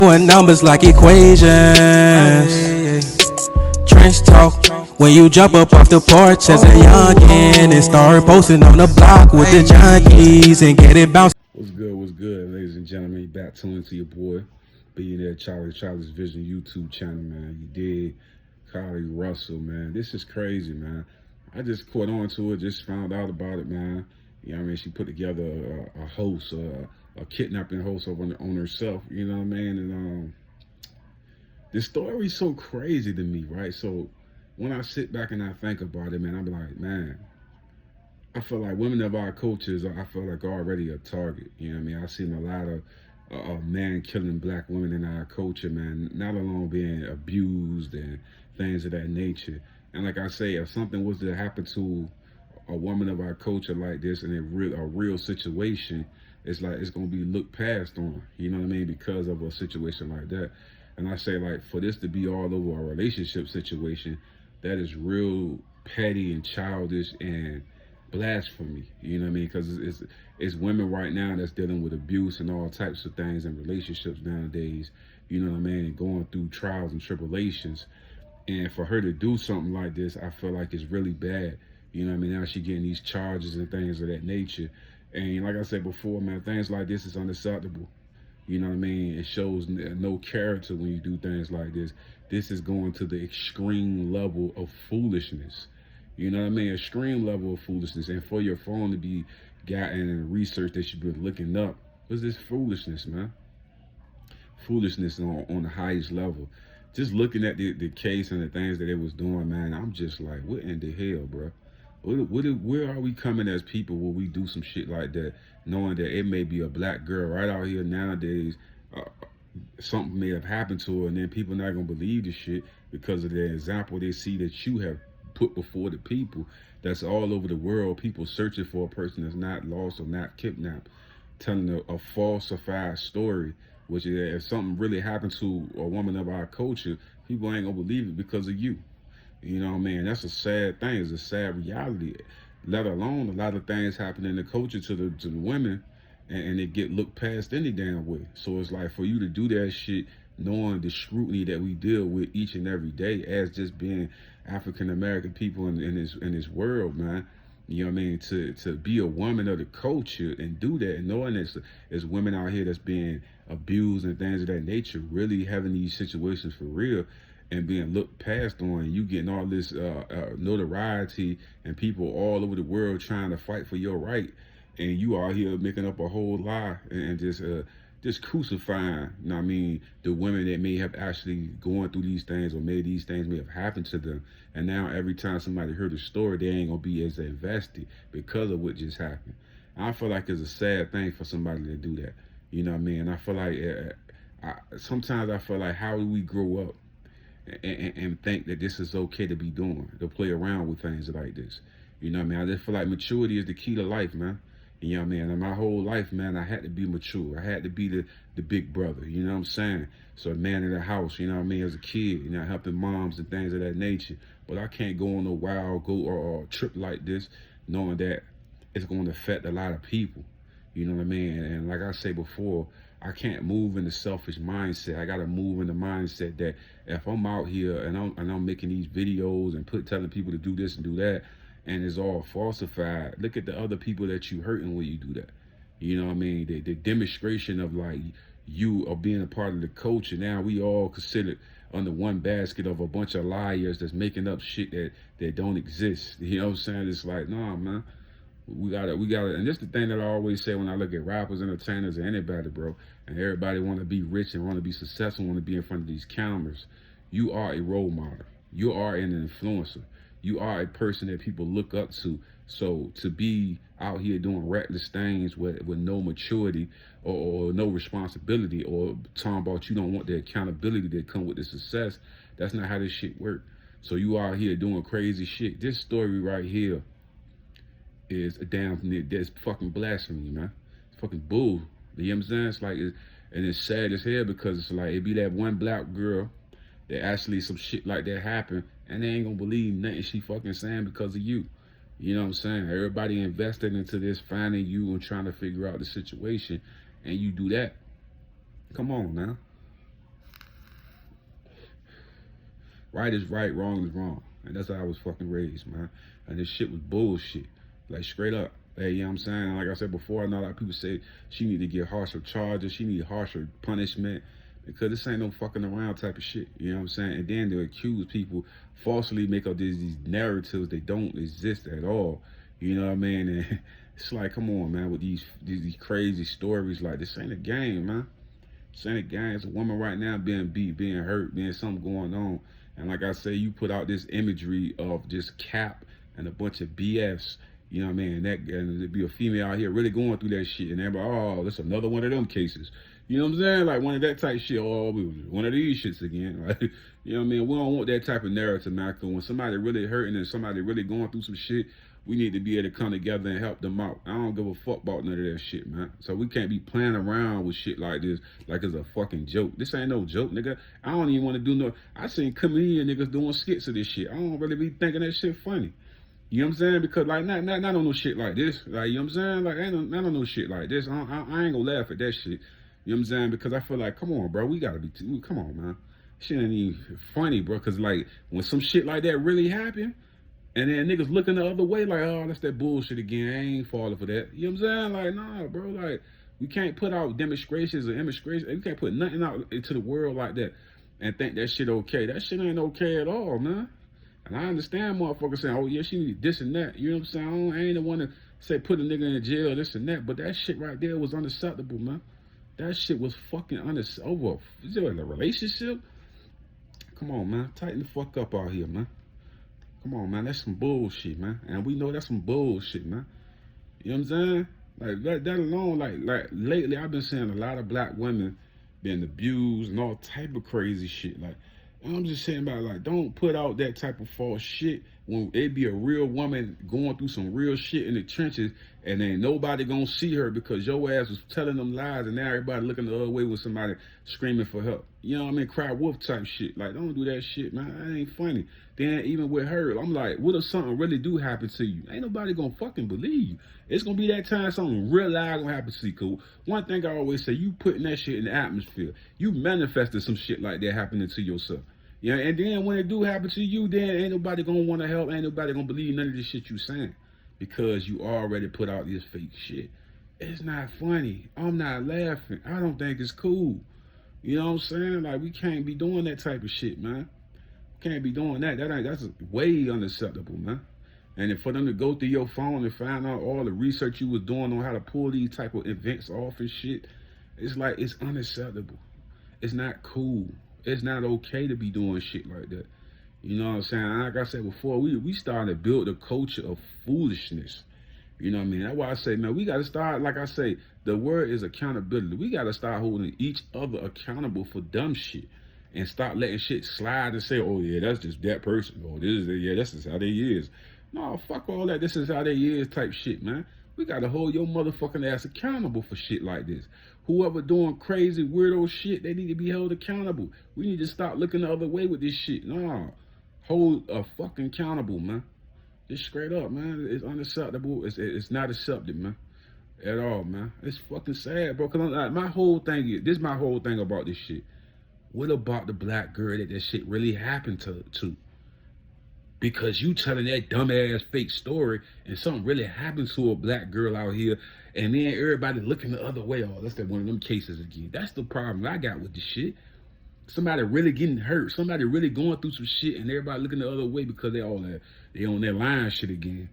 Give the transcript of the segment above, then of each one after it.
Doing numbers like equations. Trench talk. When you jump up off the porch as a youngin' and start posting on the block with the junkies and get it bounced. What's good, ladies and gentlemen? Back tuning to your boy, Billionaire Charlie's Vision YouTube channel, man. You did Carlee Russell, man. This is crazy, man. I just caught on to it, just found out about it, man. You know what I mean? She put together a host, a kidnapping host on herself, you know what I mean? And this story's so crazy to me, right? So when I sit back and I think about it, man, I'm like, man, I feel like women of our cultures, I feel like already a target. You know what I mean? I've seen a lot of men killing black women in our culture, man, not alone being abused and things of that nature. And like I say, if something was to happen to a woman of our culture like this in a real situation, it's like it's gonna be looked past on. You know what I mean? Because of a situation like that. And I say, like, for this to be all over a relationship situation, that is real petty and childish and blasphemy. You know what I mean? Because it's women right now that's dealing with abuse and all types of things in relationships nowadays. You know what I mean? And going through trials and tribulations. And for her to do something like this, I feel like it's really bad. You know what I mean? Now she getting these charges and things of that nature. And like I said before, man, things like this is unacceptable. You know what I mean? It shows no character when you do things like this. This is going to the extreme level of foolishness. You know what I mean? Extreme level of foolishness. And for your phone to be gotten and research that you've been looking up, what's this foolishness, man? Foolishness on the highest level. Just looking at the case and the things that it was doing, man, I'm just like, what in the hell, bro? Where are we coming as people when we do some shit like that, knowing that it may be a black girl right out here nowadays, something may have happened to her, and then people not gonna believe the shit because of the example they see that you have put before the people. That's all over the world. People searching for a person that's not lost or not kidnapped, telling a falsified story. Which is, if something really happened to a woman of our culture, people ain't gonna believe it because of you. You know what I mean? That's a sad thing. It's a sad reality. Let alone a lot of things happen in the culture to the women, and it get looked past any damn way. So it's like for you to do that shit, knowing the scrutiny that we deal with each and every day as just being African American people in this world, man. You know what I mean? To be a woman of the culture and do that, and knowing there's women out here that's being abused and things of that nature, really having these situations for real and being looked past on, you getting all this notoriety and people all over the world trying to fight for your right, and you are here making up a whole lie and just crucifying, you know what I mean, the women that may have actually going through these things, or maybe these things may have happened to them. And now every time somebody heard a story, they ain't gonna be as invested because of what just happened. And I feel like it's a sad thing for somebody to do that. You know what I mean? And I feel like sometimes I feel like, how do we grow up and think that this is okay to be doing, to play around with things like this? You know what I mean? I just feel like maturity is the key to life, man. You know what I mean? And my whole life, man, I had to be mature. I had to be the big brother, you know what I'm saying? So a man in the house, you know what I mean, as a kid, you know, helping moms and things of that nature. But I can't go on a wild or trip like this knowing that it's going to affect a lot of people. You know what I mean? And like I say before, I can't move in the selfish mindset. I got to move in the mindset that if I'm out here and I'm making these videos and telling people to do this and do that, and it's all falsified, look at the other people that you hurting when you do that. You know what I mean? The demonstration of like you are being a part of the culture. Now we all considered under one basket of a bunch of liars that's making up shit that don't exist. You know what I'm saying? It's like, nah, man. We gotta, and this is the thing that I always say when I look at rappers, entertainers, or anybody, bro, and everybody want to be rich and want to be successful, want to be in front of these cameras. You are a role model. You are an influencer. You are a person that people look up to. So to be out here doing reckless things with no maturity or no responsibility, or talking about you don't want the accountability that come with the success, that's not how this shit work. So you out here doing crazy shit. This story right here is a damn, that's fucking blasphemy, man. It's fucking bull. You know what I'm saying? It's like, and it's sad as hell because it's like, it be that one black girl that actually some shit like that happen, and they ain't gonna believe nothing she fucking saying because of you. You know what I'm saying? Everybody invested into this, finding you and trying to figure out the situation, and you do that. Come on now. Right is right, wrong is wrong. And that's how I was fucking raised, man. And this shit was bullshit. Like, straight up. Hey, you know what I'm saying? Like I said before, I know a lot of people say she need to get harsher charges, she need harsher punishment, because this ain't no fucking around type of shit. You know what I'm saying? And then to accuse people, falsely make up these narratives that don't exist at all. You know what I mean? And it's like, come on, man, with these crazy stories. Like, this ain't a game, man. This ain't a game. It's a woman right now being beat, being hurt, being something going on. And like I say, you put out this imagery of just cap and a bunch of BS. You know what I mean? And there'd be a female out here really going through that shit, and everybody, oh, that's another one of them cases. You know what I'm saying? Like one of that type shit. Oh, one of these shits again. Like, you know what I mean? We don't want that type of narrative, man. Cause when somebody really hurting and somebody really going through some shit, we need to be able to come together and help them out. I don't give a fuck about none of that shit, man. So we can't be playing around with shit like this, like it's a fucking joke. This ain't no joke, nigga. I don't even want to do no. I seen comedian niggas doing skits of this shit. I don't really be thinking that shit funny. You know what I'm saying? Because like not on no shit like this. Like, you know what I'm saying? Like not on no shit like this. I ain't gonna laugh at that shit. You know what I'm saying? Because I feel like, come on, bro, we gotta be. Come on, man. Shit ain't even funny, bro. Cause like when some shit like that really happen, and then niggas looking the other way, like, oh, that's that bullshit again. I ain't falling for that. You know what I'm saying? Like, nah, bro. Like, we can't put out demonstrations or demonstrations. We can't put nothing out into the world like that and think that shit okay. That shit ain't okay at all, man. And I understand motherfuckers saying, oh, yeah, she need this and that. You know what I'm saying? I ain't the one to say put a nigga in jail, this and that. But that shit right there was unacceptable, man. That shit was fucking unacceptable. Is there a relationship? Come on, man. Tighten the fuck up out here, man. Come on, man. That's some bullshit, man. And we know that's some bullshit, man. You know what I'm saying? Like, that alone, like lately, I've been seeing a lot of black women being abused and all type of crazy shit. Like, I'm just saying about, like, don't put out that type of false shit when it be a real woman going through some real shit in the trenches, and ain't nobody gonna see her because your ass was telling them lies, and now everybody looking the other way with somebody screaming for help. You know what I mean? Cry wolf type shit. Like, don't do that shit, man. That ain't funny. Then even with her, I'm like, what if something really do happen to you? Ain't nobody gonna fucking believe you. It's gonna be that time something real live gonna happen to you. Cause one thing I always say, you putting that shit in the atmosphere. You manifested some shit like that happening to yourself. Yeah, and then when it do happen to you, then ain't nobody gonna want to help. Ain't nobody gonna believe none of this shit you saying, because you already put out this fake shit. It's not funny. I'm not laughing. I don't think it's cool. You know what I'm saying? Like, we can't be doing that type of shit, man. Can't be doing that. That's way unacceptable, man. And for them to go through your phone and find out all the research you was doing on how to pull these type of events off and shit, it's like, it's unacceptable. It's not cool. It's not okay to be doing shit like that. You know what I'm saying? Like I said before, we starting to build a culture of foolishness. You know what I mean? That's why I say, man, we got to start, like I say, the word is accountability. We got to start holding each other accountable for dumb shit and stop letting shit slide and say, oh, yeah, that's just that person. Oh, this is how they is. No, fuck all that. This is how they is type shit, man. We got to hold your motherfucking ass accountable for shit like this. Whoever doing crazy, weirdo shit, they need to be held accountable. We need to stop looking the other way with this shit. No, hold a fucking accountable, man. Just straight up, man. It's unacceptable. It's not accepted, man, at all, man. It's fucking sad, bro. Cause my whole thing is, this is my whole thing about this shit. What about the black girl that shit really happened to? Because you telling that dumbass fake story and something really happened to a black girl out here, and then everybody looking the other way. Oh, that's that one of them cases again. That's the problem I got with this shit. Somebody really getting hurt. Somebody really going through some shit, and everybody looking the other way because they on their line shit again.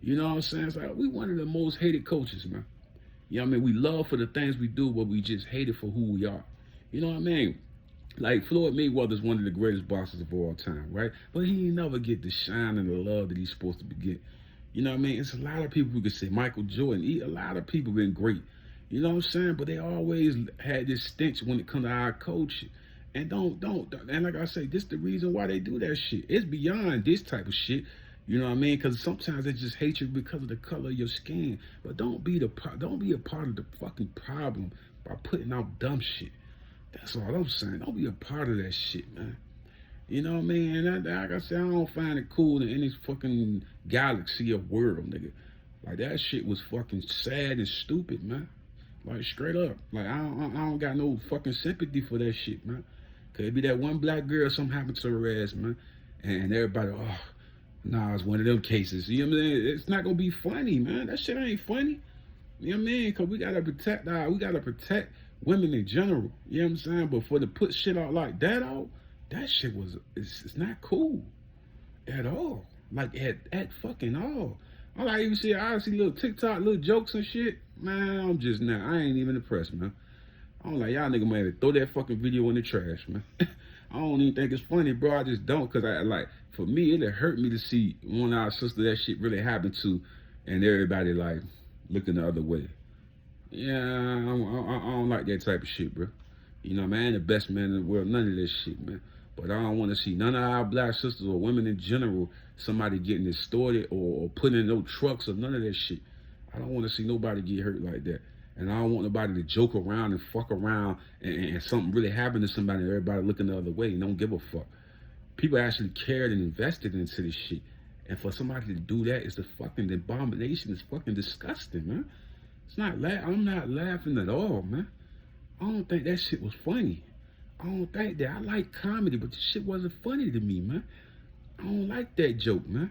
You know what I'm saying? It's like, we one of the most hated coaches, man. You know what I mean? We love for the things we do, but we just hate it for who we are. You know what I mean? Like, Floyd Mayweather's one of the greatest boxers of all time, right? But he never get the shine and the love that he's supposed to get. You know what I mean? It's a lot of people who could say Michael Jordan. A lot of people been great. You know what I'm saying? But they always had this stench when it comes to our coaching. And don't. And like I say, this is the reason why they do that shit. It's beyond this type of shit. You know what I mean? Because sometimes it's just hatred because of the color of your skin. But don't be a part of the fucking problem by putting out dumb shit. That's all I'm saying. Don't be a part of that shit, man. You know what I mean? And like I said, I don't find it cool in any fucking galaxy of world, nigga. Like, that shit was fucking sad and stupid, man. Like, straight up. Like, I don't got no fucking sympathy for that shit, man. Could it be that one black girl, something happened to her ass, man? And everybody, oh, nah, it's one of them cases. You know what I'm saying? It's not gonna be funny, man. That shit ain't funny. You know what I mean? Cause we gotta protect women in general. You know what I'm saying? But for to put shit out like that out, that shit it's not cool at all. Like at fucking all. All I even see, I see little TikTok, little jokes and shit. Man, I'm just not. I ain't even impressed, man. I'm like, y'all nigga man, throw that fucking video in the trash, man. I don't even think it's funny, bro. I just don't, cause I like, for me, it'd hurt me to see one of our sisters that shit really happened to, and everybody like looking the other way. Yeah, I don't like that type of shit, bro. You know, man, I ain't the best man in the world, none of this shit, man. But I don't want to see none of our black sisters or women in general, somebody getting extorted or put in no trucks or none of that shit. I don't want to see nobody get hurt like that. And I don't want nobody to joke around and fuck around and something really happen to somebody and everybody looking the other way and don't give a fuck. People actually cared and invested into this shit. And for somebody to do that is the fucking abomination. It's fucking disgusting, man. It's not I'm not laughing at all, man. I don't think that shit was funny. I don't think that. I like comedy, but this shit wasn't funny to me, man. I don't like that joke, man.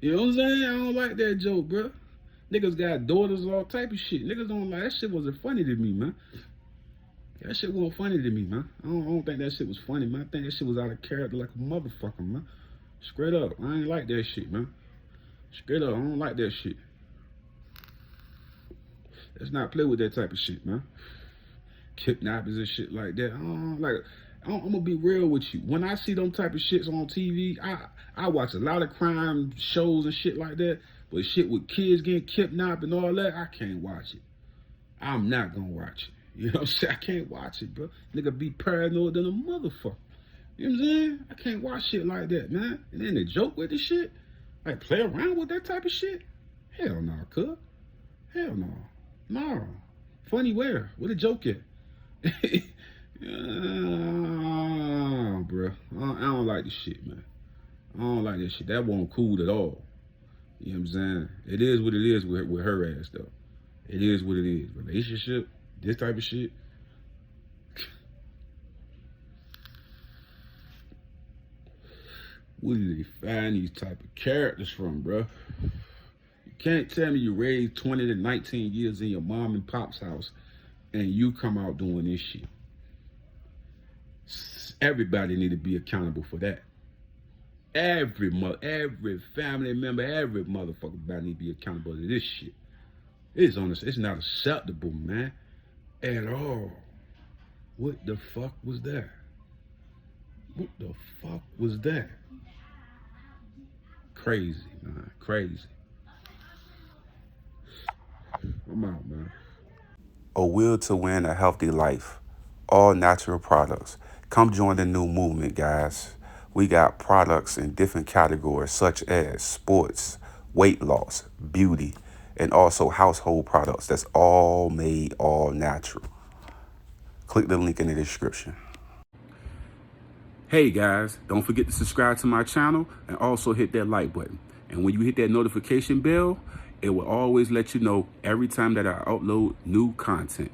You know what I'm saying? I don't like that joke, bro. Niggas got daughters, all type of shit. Niggas don't like that shit. Wasn't funny to me, man. That shit wasn't funny to me, man. I don't think that shit was funny, man. I think that shit was out of character like a motherfucker, man. Straight up, I ain't like that shit, man. Straight up, I don't like that shit. Let's not play with that type of shit, man. Kidnappers and shit like that. I'm gonna be real with you. When I see them type of shits on TV, I watch a lot of crime shows and shit like that. But shit with kids getting kidnapped and all that, I can't watch it. I'm not gonna watch it. You know what I'm saying? I can't watch it, bro. Nigga be paranoid than a motherfucker. You know what I'm saying? I can't watch shit like that, man. And then the joke with the shit, like play around with that type of shit. Hell no, cuz. Hell no. No. Funny where? Where the joke at? Bro. I don't like this shit, man. I don't like this shit. That wasn't cool at all. You know what I'm saying? It is what it is with her ass, though. It is what it is. Relationship, this type of shit. Where do they find these type of characters from, bro? You can't tell me you raised 20 to 19 years in your mom and pop's house and you come out doing this shit. Everybody need to be accountable for that. Every family member, every motherfucker need to be accountable to this shit. It's not acceptable, man, at all. What the fuck was that? What the fuck was that? Crazy, man, crazy. I'm out, man. A will to win a healthy life. All natural products. Come join the new movement, guys. We got products in different categories such as sports, weight loss, beauty, and also household products that's all made all natural. Click the link in the description. Hey guys, don't forget to subscribe to my channel and also hit that like button. And when you hit that notification bell, it will always let you know every time that I upload new content.